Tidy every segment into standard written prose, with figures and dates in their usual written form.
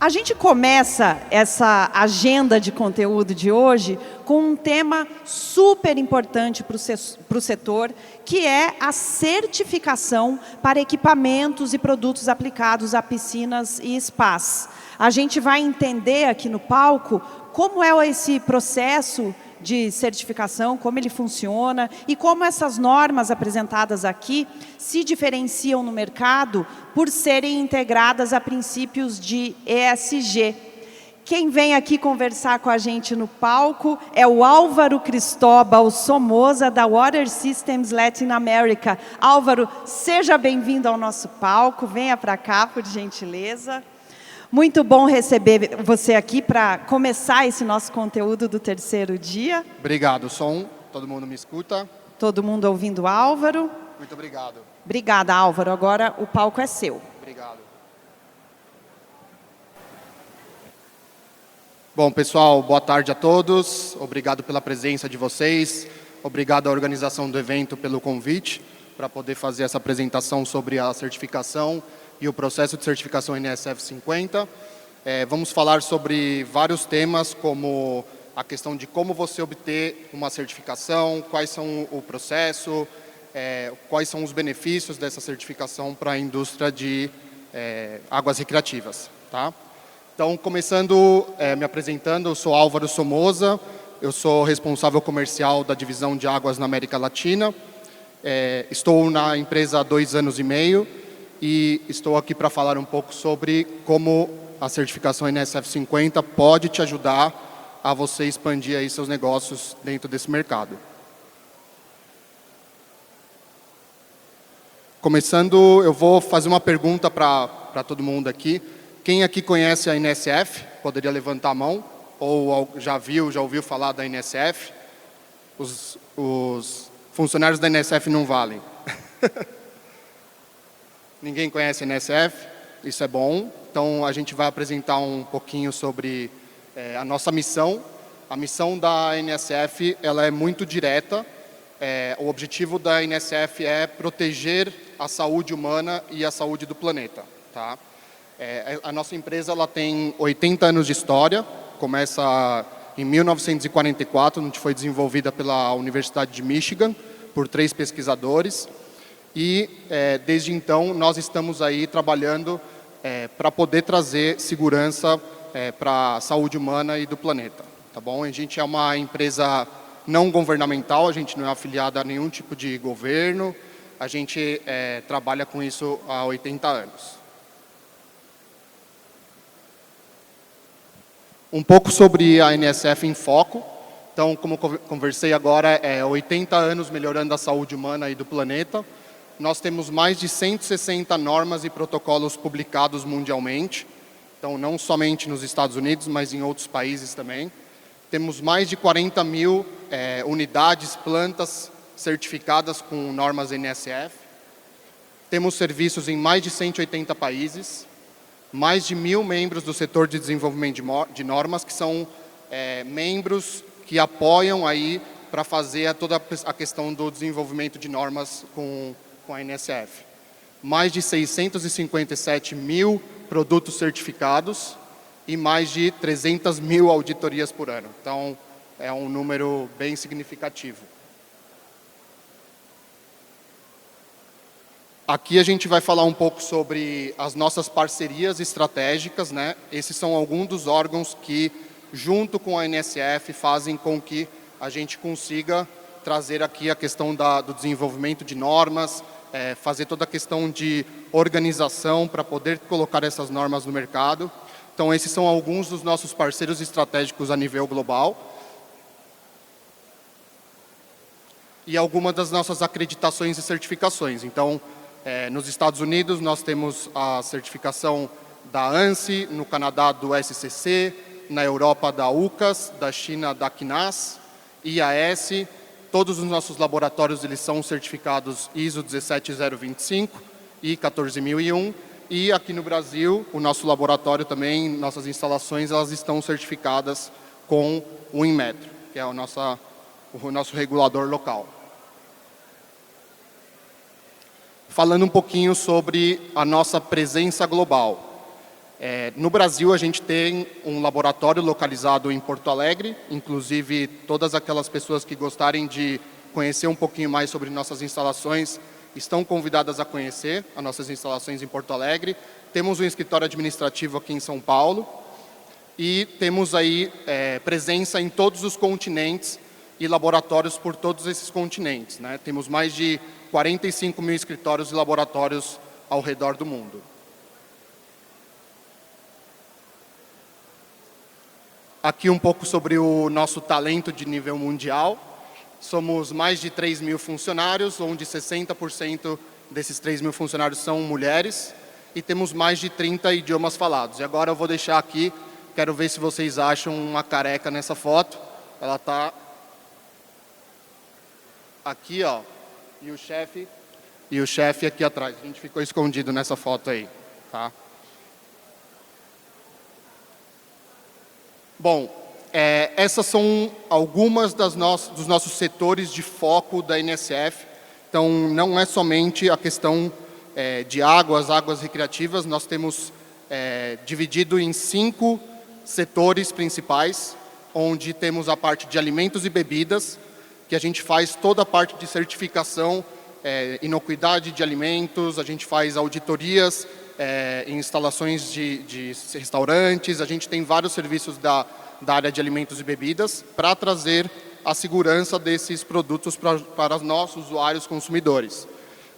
A gente começa essa agenda de conteúdo de hoje com um tema super importante para o setor, que é a certificação para equipamentos e produtos aplicados a piscinas e spas. A gente vai entender aqui no palco como é esse processo de certificação, como ele funciona e como essas normas apresentadas aqui se diferenciam no mercado por serem integradas a princípios de ESG. Quem vem aqui conversar com a gente no palco é o Álvaro Cristóbal Somoza, da Water Systems Latin America. Álvaro, seja bem-vindo ao nosso palco, venha para cá, por gentileza. Muito bom receber você aqui para começar esse nosso conteúdo do terceiro dia. Obrigado, som. Todo mundo me escuta? Todo mundo ouvindo o Álvaro? Muito obrigado. Obrigada, Álvaro. Agora o palco é seu. Obrigado. Bom, pessoal, boa tarde a todos. Obrigado pela presença de vocês. Obrigado à organização do evento pelo convite para poder fazer essa apresentação sobre a certificação e o processo de certificação NSF 50. Vamos falar sobre vários temas, como a questão de como você obter uma certificação, quais são o processo, quais são os benefícios dessa certificação para a indústria de águas recreativas. Tá? Então, começando me apresentando, eu sou Álvaro Somoza, eu sou responsável comercial da divisão de águas na América Latina. Estou na empresa há 2 anos e meio, e estou aqui para falar um pouco sobre como a certificação NSF 50 pode te ajudar a você expandir aí seus negócios dentro desse mercado. Começando, eu vou fazer uma pergunta para todo mundo aqui. Quem aqui conhece a NSF? Poderia levantar a mão? Ou já ouviu falar da NSF? Os funcionários da NSF não valem. Ninguém conhece a NSF, isso é bom. Então, a gente vai apresentar um pouquinho sobre a nossa missão. A missão da NSF ela é muito direta. O objetivo da NSF é proteger a saúde humana e a saúde do planeta. Tá? A nossa empresa ela tem 80 anos de história, começa em 1944, onde foi desenvolvida pela Universidade de Michigan, por 3 pesquisadores. E, desde então, nós estamos aí trabalhando para poder trazer segurança para a saúde humana e do planeta. Tá bom? A gente é uma empresa não governamental, a gente não é afiliada a nenhum tipo de governo, a gente trabalha com isso há 80 anos. Um pouco sobre a NSF em foco. Então, como conversei agora, 80 anos melhorando a saúde humana e do planeta. Nós temos mais de 160 normas e protocolos publicados mundialmente, então não somente nos Estados Unidos, mas em outros países também. Temos mais de 40 mil unidades, plantas certificadas com normas NSF. Temos serviços em mais de 180 países, mais de 1.000 membros do setor de desenvolvimento de normas, que são membros que apoiam aí para fazer toda a questão do desenvolvimento de normas com a NSF. Mais de 657 mil produtos certificados e mais de 300 mil auditorias por ano. Então, é um número bem significativo. Aqui a gente vai falar um pouco sobre as nossas parcerias estratégicas, né? Esses são alguns dos órgãos que, junto com a NSF, fazem com que a gente consiga trazer aqui a questão do desenvolvimento de normas, fazer toda a questão de organização para poder colocar essas normas no mercado. Então, esses são alguns dos nossos parceiros estratégicos a nível global. E algumas das nossas acreditações e certificações. Então, nos Estados Unidos, nós temos a certificação da ANSI, no Canadá do SCC, na Europa da UCAS, da China da CNAS, IAS. Todos os nossos laboratórios eles são certificados ISO 17025 e 14001. E aqui no Brasil, o nosso laboratório também, nossas instalações, elas estão certificadas com o Inmetro, que é o nosso regulador local. Falando um pouquinho sobre a nossa presença global. No Brasil, a gente tem um laboratório localizado em Porto Alegre, inclusive todas aquelas pessoas que gostarem de conhecer um pouquinho mais sobre nossas instalações estão convidadas a conhecer as nossas instalações em Porto Alegre. Temos um escritório administrativo aqui em São Paulo e temos aí presença em todos os continentes e laboratórios por todos esses continentes, né? Temos mais de 45 mil escritórios e laboratórios ao redor do mundo. Aqui um pouco sobre o nosso talento de nível mundial. Somos mais de 3 mil funcionários, onde 60% desses 3 mil funcionários são mulheres, e temos mais de 30 idiomas falados. E agora eu vou deixar aqui, quero ver se vocês acham uma careca nessa foto. Ela está aqui, ó, e o chefe aqui atrás. A gente ficou escondido nessa foto aí, tá? Bom, essas são algumas dos nossos setores de foco da NSF. Então, não é somente a questão de águas recreativas. Nós temos dividido em 5 setores principais, onde temos a parte de alimentos e bebidas, que a gente faz toda a parte de certificação, inocuidade de alimentos, a gente faz auditorias em instalações de restaurantes, a gente tem vários serviços da área de alimentos e bebidas para trazer a segurança desses produtos para os nossos usuários consumidores.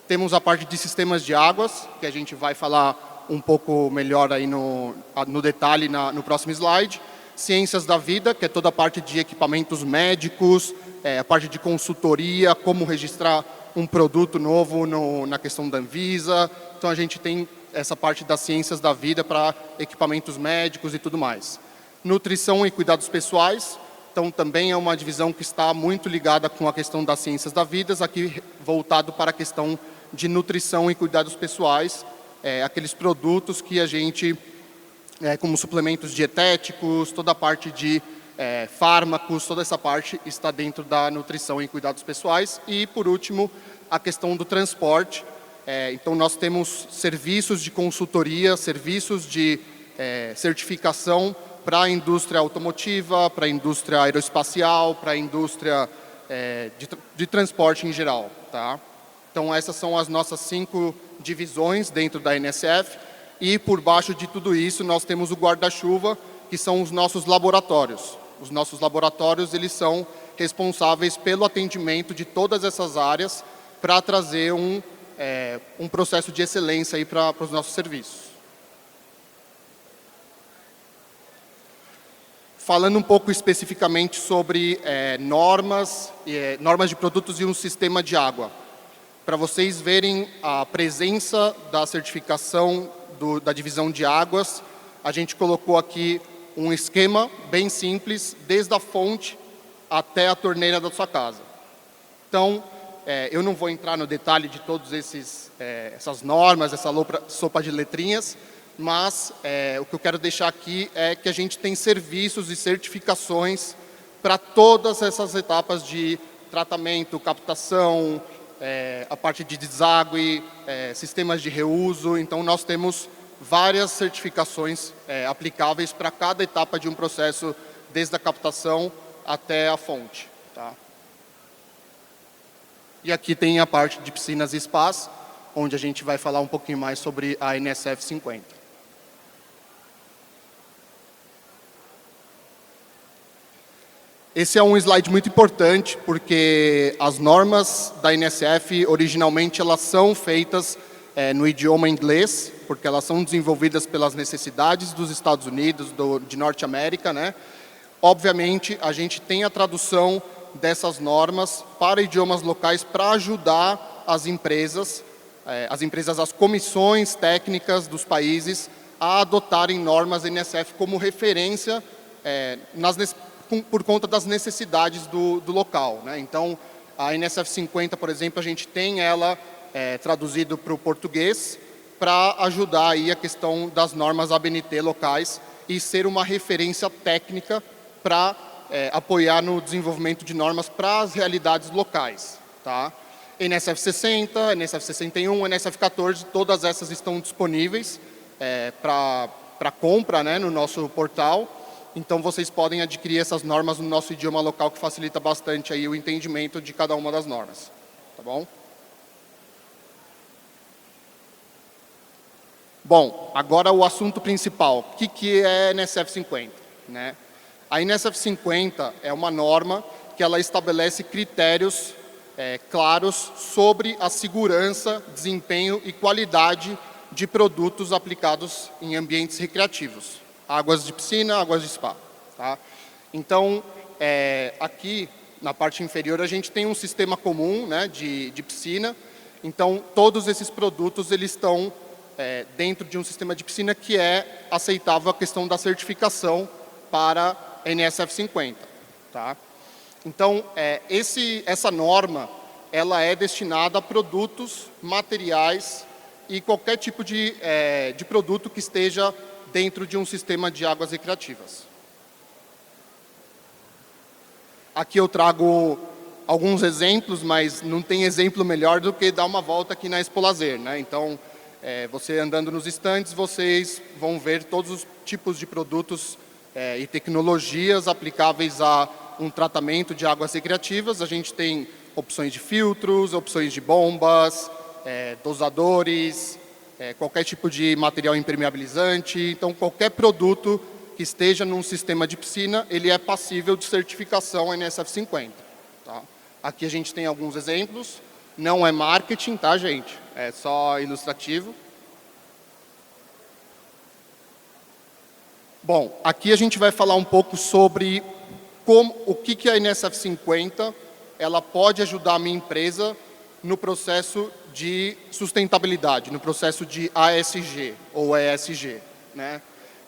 Temos a parte de sistemas de águas, que a gente vai falar um pouco melhor aí no detalhe no próximo slide. Ciências da vida, que é toda a parte de equipamentos médicos, a parte de consultoria, como registrar um produto novo na questão da Anvisa. Então, a gente tem essa parte das ciências da vida para equipamentos médicos e tudo mais. Nutrição e cuidados pessoais, então também é uma divisão que está muito ligada com a questão das ciências da vida, aqui voltado para a questão de nutrição e cuidados pessoais, aqueles produtos que a gente, como suplementos dietéticos, toda a parte de fármacos, toda essa parte está dentro da nutrição e cuidados pessoais. E, por último, a questão do transporte. Então, nós temos serviços de consultoria, serviços de certificação para a indústria automotiva, para a indústria aeroespacial, para a indústria de transporte em geral, tá? Então, essas são as nossas 5 divisões dentro da NSF. E, por baixo de tudo isso, nós temos o guarda-chuva, que são os nossos laboratórios. Os nossos laboratórios, eles são responsáveis pelo atendimento de todas essas áreas para trazer um processo de excelência aí para os nossos serviços. Falando um pouco especificamente sobre normas de produtos e um sistema de água. Para vocês verem a presença da certificação da divisão de águas, a gente colocou aqui um esquema bem simples, desde a fonte até a torneira da sua casa. Então, eu não vou entrar no detalhe de todas essas normas, essa sopa de letrinhas, mas o que eu quero deixar aqui é que a gente tem serviços e certificações para todas essas etapas de tratamento, captação, a parte de deságue, sistemas de reuso. Então, nós temos várias certificações aplicáveis para cada etapa de um processo, desde a captação até a fonte, tá? E aqui tem a parte de piscinas e spas, onde a gente vai falar um pouquinho mais sobre a NSF 50. Esse é um slide muito importante, porque as normas da NSF, originalmente, elas são feitas no idioma inglês, porque elas são desenvolvidas pelas necessidades dos Estados Unidos, de Norte América, né? Obviamente, a gente tem a tradução dessas normas para idiomas locais para ajudar as empresas, as comissões técnicas dos países a adotarem normas NSF como referência por conta das necessidades do local, né? Então, a NSF 50, por exemplo, a gente tem ela traduzido para o português para ajudar aí a questão das normas ABNT locais e ser uma referência técnica para apoiar no desenvolvimento de normas para as realidades locais, tá? NSF 60, NSF 61, NSF 14, todas essas estão disponíveis para para compra, né, no nosso portal. Então, vocês podem adquirir essas normas no nosso idioma local, que facilita bastante aí o entendimento de cada uma das normas. Tá bom? Bom, agora o assunto principal. O que é a NSF 50? Né? A NSF 50 é uma norma que ela estabelece critérios claros sobre a segurança, desempenho e qualidade de produtos aplicados em ambientes recreativos. Águas de piscina, águas de spa. Tá? Então, aqui na parte inferior a gente tem um sistema comum, né, de piscina. Então, todos esses produtos eles estão dentro de um sistema de piscina que é aceitável a questão da certificação para a NSF 50. Tá? Então, essa norma ela é destinada a produtos, materiais e qualquer tipo de produto que esteja dentro de um sistema de águas recreativas. Aqui eu trago alguns exemplos, mas não tem exemplo melhor do que dar uma volta aqui na Expo Lazer, né? Então, você andando nos estandes, vocês vão ver todos os tipos de produtos e tecnologias aplicáveis a um tratamento de águas recreativas. A gente tem opções de filtros, opções de bombas, dosadores, qualquer tipo de material impermeabilizante. Então, qualquer produto que esteja num sistema de piscina, ele é passível de certificação NSF 50. Tá? Aqui a gente tem alguns exemplos. Não é marketing, tá, gente? É só ilustrativo. Bom, aqui a gente vai falar um pouco sobre o que a NSF 50 ela pode ajudar a minha empresa no processo de sustentabilidade, no processo de ASG ou ESG. Né?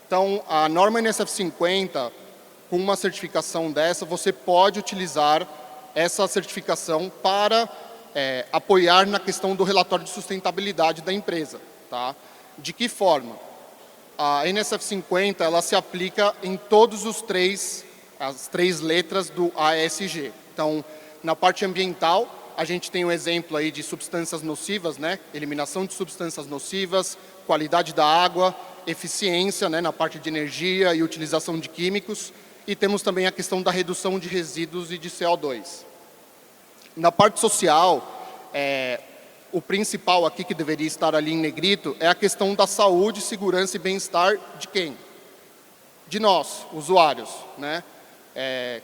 Então, a norma NSF 50, com uma certificação dessa, você pode utilizar essa certificação para apoiar na questão do relatório de sustentabilidade da empresa. Tá? De que forma? A NSF 50 ela se aplica em todos as três letras do ASG. Então, na parte ambiental, a gente tem um exemplo aí de substâncias nocivas, né? Eliminação de substâncias nocivas, qualidade da água, eficiência, né, na parte de energia e utilização de químicos. E temos também a questão da redução de resíduos e de CO2. Na parte social, o principal aqui que deveria estar ali em negrito é a questão da saúde, segurança e bem-estar de quem? De nós, usuários. Né?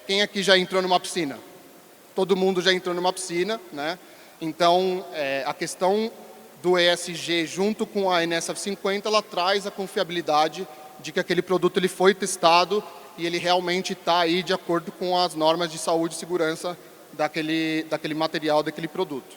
Quem aqui já entrou numa piscina? Todo mundo já entrou numa piscina. Né? Então, a questão do ESG junto com a NSF 50, ela traz a confiabilidade de que aquele produto ele foi testado e ele realmente está aí de acordo com as normas de saúde e segurança daquele material, daquele produto.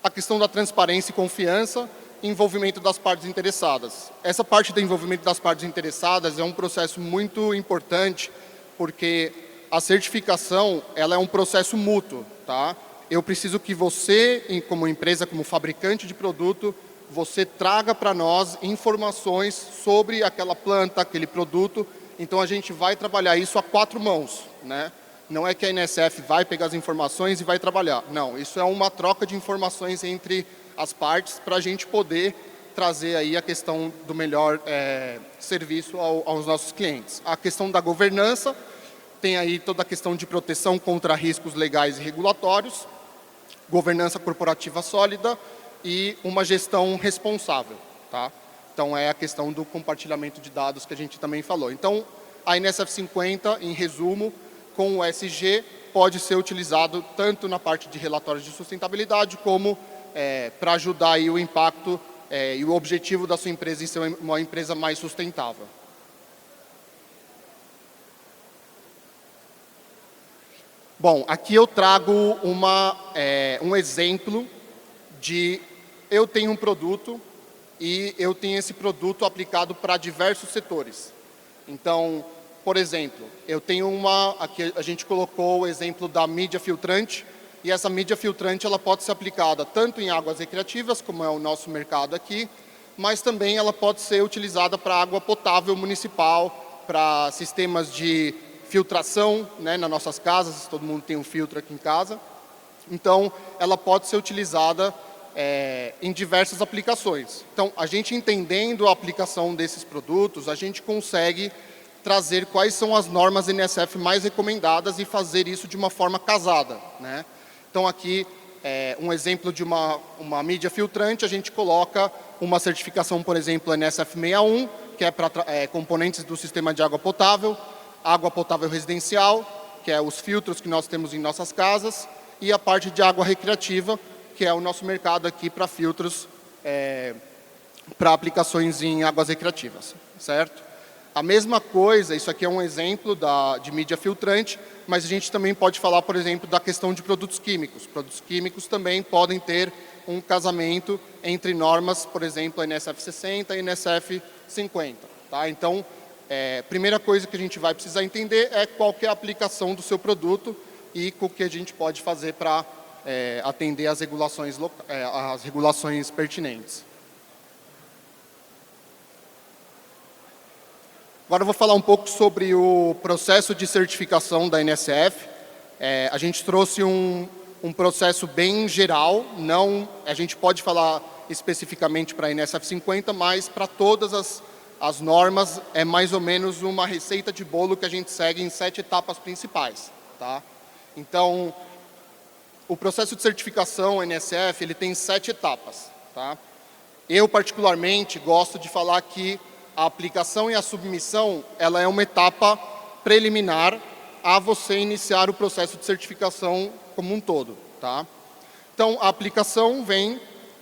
A questão da transparência e confiança, envolvimento das partes interessadas. Essa parte do envolvimento das partes interessadas é um processo muito importante, porque a certificação ela é um processo mútuo. Tá? Eu preciso que você, como empresa, como fabricante de produto, você traga para nós informações sobre aquela planta, aquele produto. Então, a gente vai trabalhar isso a quatro mãos. Né? Não é que a NSF vai pegar as informações e vai trabalhar. Não, isso é uma troca de informações entre as partes para a gente poder trazer aí a questão do melhor serviço aos nossos clientes. A questão da governança, tem aí toda a questão de proteção contra riscos legais e regulatórios, governança corporativa sólida e uma gestão responsável. Tá? Então, é a questão do compartilhamento de dados que a gente também falou. Então, a NSF 50, em resumo, com o ESG, pode ser utilizado tanto na parte de relatórios de sustentabilidade, como para ajudar aí o impacto e o objetivo da sua empresa em ser uma empresa mais sustentável. Bom, aqui eu trago um exemplo de eu tenho um produto e eu tenho esse produto aplicado para diversos setores. Então, por exemplo, eu tenho aqui a gente colocou o exemplo da mídia filtrante, e essa mídia filtrante ela pode ser aplicada tanto em águas recreativas, como é o nosso mercado aqui, mas também ela pode ser utilizada para água potável municipal, para sistemas de filtração, né, nas nossas casas, todo mundo tem um filtro aqui em casa. Então, ela pode ser utilizada em diversas aplicações. Então, a gente entendendo a aplicação desses produtos, a gente consegue trazer quais são as normas NSF mais recomendadas e fazer isso de uma forma casada, né? Então, aqui, um exemplo de uma mídia filtrante, a gente coloca uma certificação, por exemplo, NSF 61, que é para componentes do sistema de água potável residencial, que é os filtros que nós temos em nossas casas, e a parte de água recreativa, que é o nosso mercado aqui para filtros, para aplicações em águas recreativas, certo? A mesma coisa, isso aqui é um exemplo de mídia filtrante, mas a gente também pode falar, por exemplo, da questão de produtos químicos. Produtos químicos também podem ter um casamento entre normas, por exemplo, a NSF 60 e NSF 50. Tá? Então, primeira coisa que a gente vai precisar entender é qual que é a aplicação do seu produto e o que a gente pode fazer para atender às regulações pertinentes. Agora eu vou falar um pouco sobre o processo de certificação da NSF. A gente trouxe um processo bem geral, a gente pode falar especificamente para a NSF 50, mas para todas as normas é mais ou menos uma receita de bolo que a gente segue em 7 etapas principais. Tá? Então, o processo de certificação NSF ele tem 7 etapas. Tá? Eu, particularmente, gosto de falar que a aplicação e a submissão ela é uma etapa preliminar a você iniciar o processo de certificação como um todo. Tá? Então, a aplicação vem,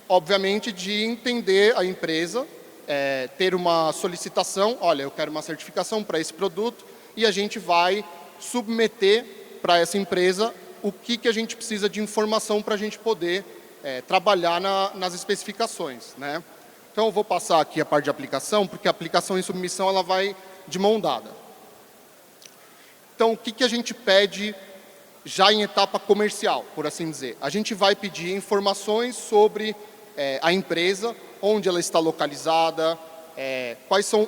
obviamente, de entender a empresa, ter uma solicitação, olha, eu quero uma certificação para esse produto, e a gente vai submeter para essa empresa o que a gente precisa de informação para a gente poder trabalhar nas especificações, né? Então, eu vou passar aqui a parte de aplicação, porque a aplicação e submissão ela vai de mão dada. Então, o que a gente pede já em etapa comercial, por assim dizer? A gente vai pedir informações sobre a empresa, onde ela está localizada,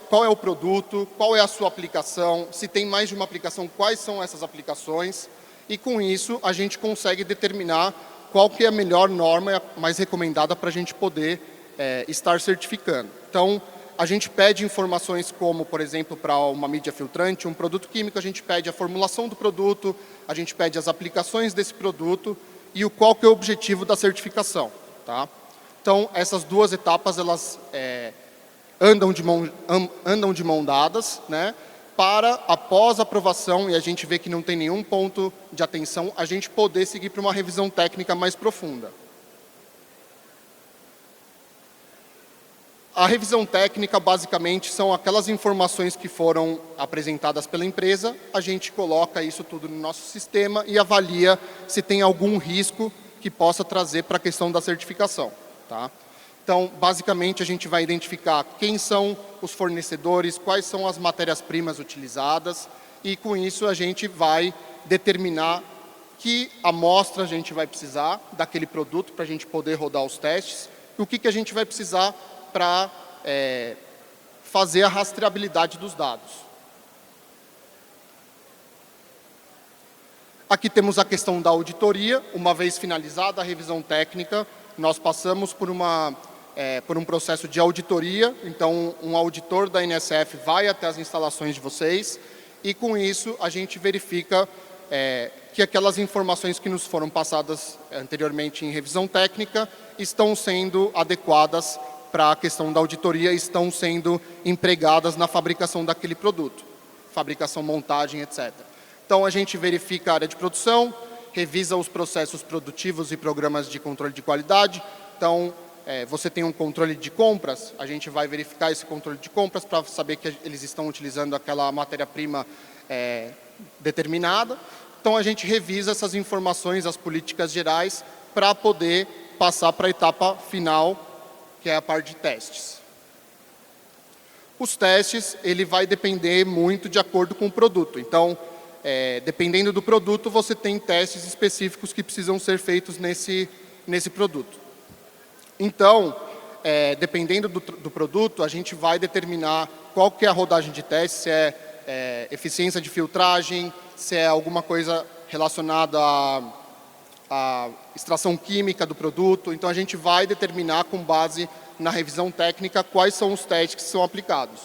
qual é o produto, qual é a sua aplicação, se tem mais de uma aplicação, quais são essas aplicações, e com isso a gente consegue determinar qual que é a melhor norma mais recomendada para a gente poder estar certificando. Então, a gente pede informações como, por exemplo, para uma mídia filtrante, um produto químico, a gente pede a formulação do produto, a gente pede as aplicações desse produto e qual que é o objetivo da certificação. Tá? Então, essas 2 etapas, elas andam de mão dadas, né? Para, após a aprovação, e a gente vê que não tem nenhum ponto de atenção, a gente poder seguir para uma revisão técnica mais profunda. A revisão técnica, basicamente, são aquelas informações que foram apresentadas pela empresa, a gente coloca isso tudo no nosso sistema e avalia se tem algum risco que possa trazer para a questão da certificação. Tá? Então, basicamente, a gente vai identificar quem são os fornecedores, quais são as matérias-primas utilizadas, e com isso a gente vai determinar que amostra a gente vai precisar daquele produto para a gente poder rodar os testes, e o que a gente vai precisar para fazer a rastreabilidade dos dados. Aqui temos a questão da auditoria. Uma vez finalizada a revisão técnica, nós passamos por um processo de auditoria. Então, um auditor da NSF vai até as instalações de vocês e, com isso, a gente verifica que aquelas informações que nos foram passadas anteriormente em revisão técnica estão sendo adequadas para a questão da auditoria, estão sendo empregadas na fabricação daquele produto, fabricação, montagem, etc. Então, a gente verifica a área de produção, revisa os processos produtivos e programas de controle de qualidade. Então, você tem um controle de compras, a gente vai verificar esse controle de compras para saber que eles estão utilizando aquela matéria-prima determinada. Então, a gente revisa essas informações, as políticas gerais, para poder passar para a etapa final, que é a parte de testes. Os testes, ele vai depender muito de acordo com o produto. Então, dependendo do produto, você tem testes específicos que precisam ser feitos nesse produto. Então, dependendo do produto, a gente vai determinar qual que é a rodagem de teste, se é eficiência de filtragem, se é alguma coisa relacionada a extração química do produto. Então, a gente vai determinar, com base na revisão técnica, quais são os testes que são aplicados.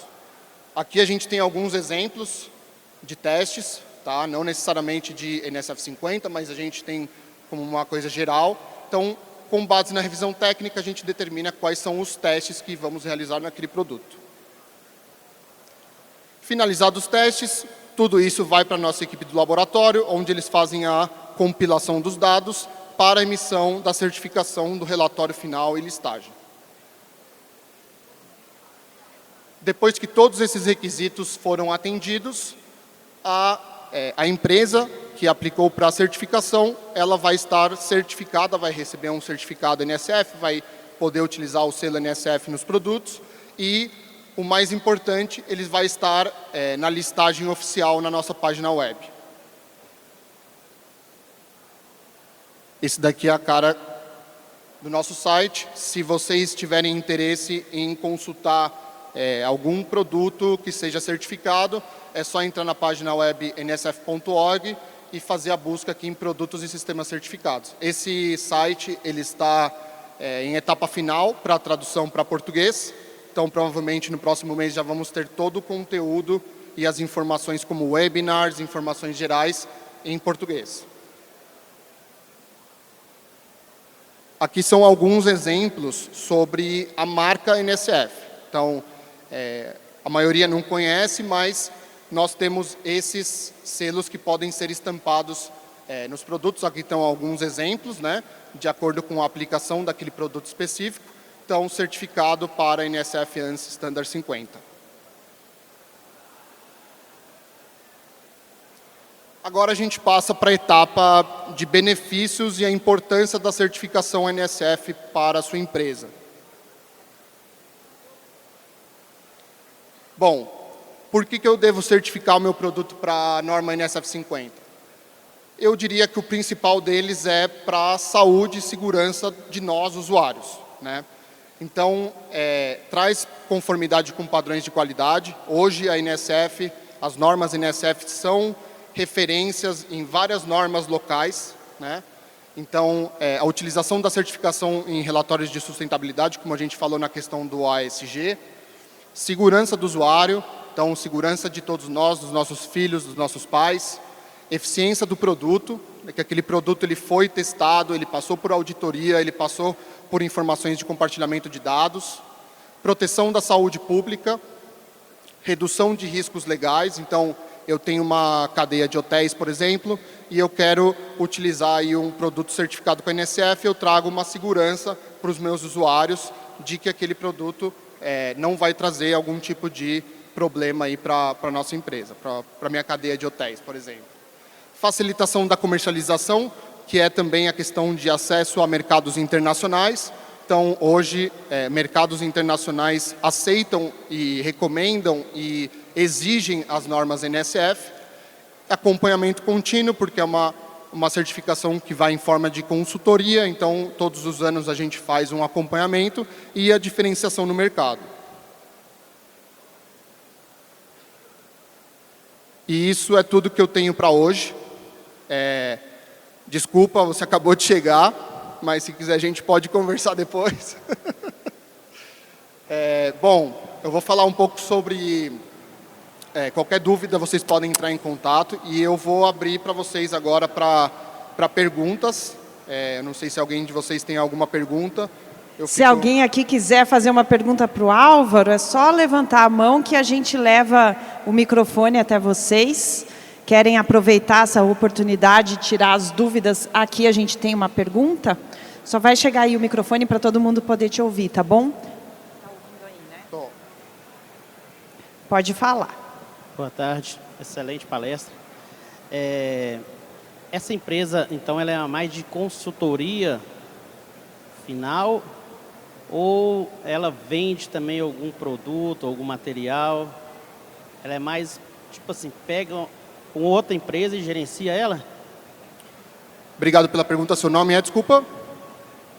Aqui a gente tem alguns exemplos de testes, tá? Não necessariamente de NSF 50, mas a gente tem como uma coisa geral. Então, com base na revisão técnica, a gente determina quais são os testes que vamos realizar naquele produto. Finalizados os testes, tudo isso vai para a nossa equipe do laboratório, onde eles fazem a compilação dos dados para a emissão da certificação do relatório final e listagem. Depois que todos esses requisitos foram atendidos, a empresa que aplicou para a certificação, ela vai estar certificada, vai receber um certificado NSF, vai poder utilizar o selo NSF nos produtos e, o mais importante, ele vai estar na listagem oficial na nossa página web. Esse daqui é a cara do nosso site. Se vocês tiverem interesse em consultar algum produto que seja certificado, é só entrar na página web nsf.org e fazer a busca aqui em produtos e sistemas certificados. Esse site ele está em etapa final para a tradução para português. Então, provavelmente, no próximo mês já vamos ter todo o conteúdo e as informações como webinars, informações gerais em português. Aqui são alguns exemplos sobre a marca NSF. Então, a maioria não conhece, mas nós temos esses selos que podem ser estampados nos produtos. Aqui estão alguns exemplos, né, de acordo com a aplicação daquele produto específico. Então, certificado para NSF ANSI Standard 50. Agora a gente passa para a etapa de benefícios e a importância da certificação NSF para a sua empresa. Bom, por que eu devo certificar o meu produto para a norma NSF 50? Eu diria que o principal deles é para a saúde e segurança de nós, usuários, né? Então, traz conformidade com padrões de qualidade. Hoje, a NSF, as normas NSF são referências em várias normas locais, né? Então, a utilização da certificação em relatórios de sustentabilidade, como a gente falou na questão do ASG, segurança do usuário, então segurança de todos nós, dos nossos filhos, dos nossos pais, eficiência do produto, que aquele produto ele foi testado, ele passou por auditoria, ele passou por informações de compartilhamento de dados, proteção da saúde pública, redução de riscos legais. Então, eu tenho uma cadeia de hotéis, por exemplo, e eu quero utilizar aí um produto certificado com a NSF, eu trago uma segurança para os meus usuários de que aquele produto não vai trazer algum tipo de problema aí para a nossa empresa, para a minha cadeia de hotéis, por exemplo. Facilitação da comercialização, que é também a questão de acesso a mercados internacionais. Então, hoje, mercados internacionais aceitam e recomendam e exigem as normas NSF. Acompanhamento contínuo, porque é uma certificação que vai em forma de consultoria, então, todos os anos a gente faz um acompanhamento e a diferenciação no mercado. E isso é tudo que eu tenho para hoje. Desculpa, você acabou de chegar, mas se quiser a gente pode conversar depois. Bom, eu vou falar um pouco sobre... qualquer dúvida vocês podem entrar em contato e eu vou abrir para vocês agora para perguntas. Eu não sei se alguém de vocês tem alguma pergunta. Se alguém aqui quiser fazer uma pergunta para o Álvaro, é só levantar a mão que a gente leva o microfone até vocês. Querem aproveitar essa oportunidade, tirar as dúvidas? Aqui a gente tem uma pergunta. Só vai chegar aí o microfone para todo mundo poder te ouvir, tá bom? Tá ouvindo aí, né? Tô. Pode falar. Boa tarde, excelente palestra. Essa empresa, então, ela é mais de consultoria final ou ela vende também algum produto, algum material? Ela é mais, tipo assim, pega com outra empresa e gerencia ela? Obrigado pela pergunta. Seu nome é, desculpa?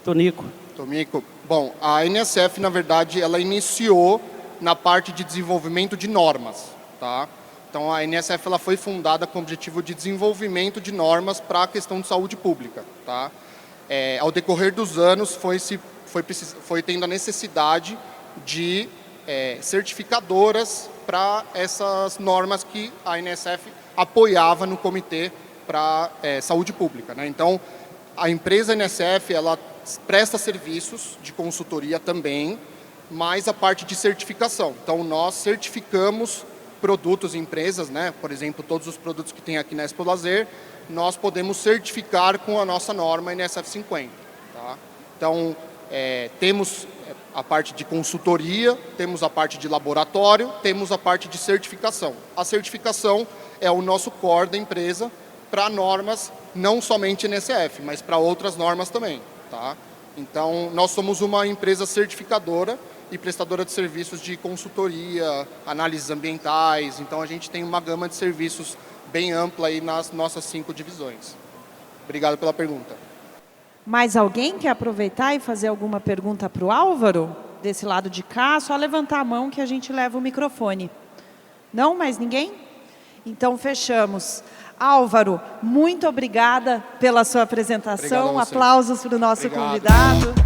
Tonico. Tomico. Bom, a NSF, na verdade, ela iniciou na parte de desenvolvimento de normas, tá? Então, a NSF ela foi fundada com o objetivo de desenvolvimento de normas para a questão de saúde pública. Tá? Ao decorrer dos anos, foi tendo a necessidade de certificadoras para essas normas que a NSF apoiava no Comitê para Saúde Pública. Né? Então, a empresa NSF ela presta serviços de consultoria também, mais a parte de certificação. Então, nós certificamos produtos e empresas, né? Por exemplo, todos os produtos que tem aqui na Expo Lazer, nós podemos certificar com a nossa norma NSF 50. Tá? Então, temos a parte de consultoria, temos a parte de laboratório, temos a parte de certificação. A certificação é o nosso core da empresa para normas, não somente NSF, mas para outras normas também. Tá? Então, nós somos uma empresa certificadora e prestadora de serviços de consultoria, análises ambientais. Então, a gente tem uma gama de serviços bem ampla aí nas nossas 5 divisões. Obrigado pela pergunta. Mais alguém quer aproveitar e fazer alguma pergunta para o Álvaro? Desse lado de cá, só levantar a mão que a gente leva o microfone. Não? Mais ninguém? Então, fechamos. Álvaro, muito obrigada pela sua apresentação. Aplausos para o nosso convidado.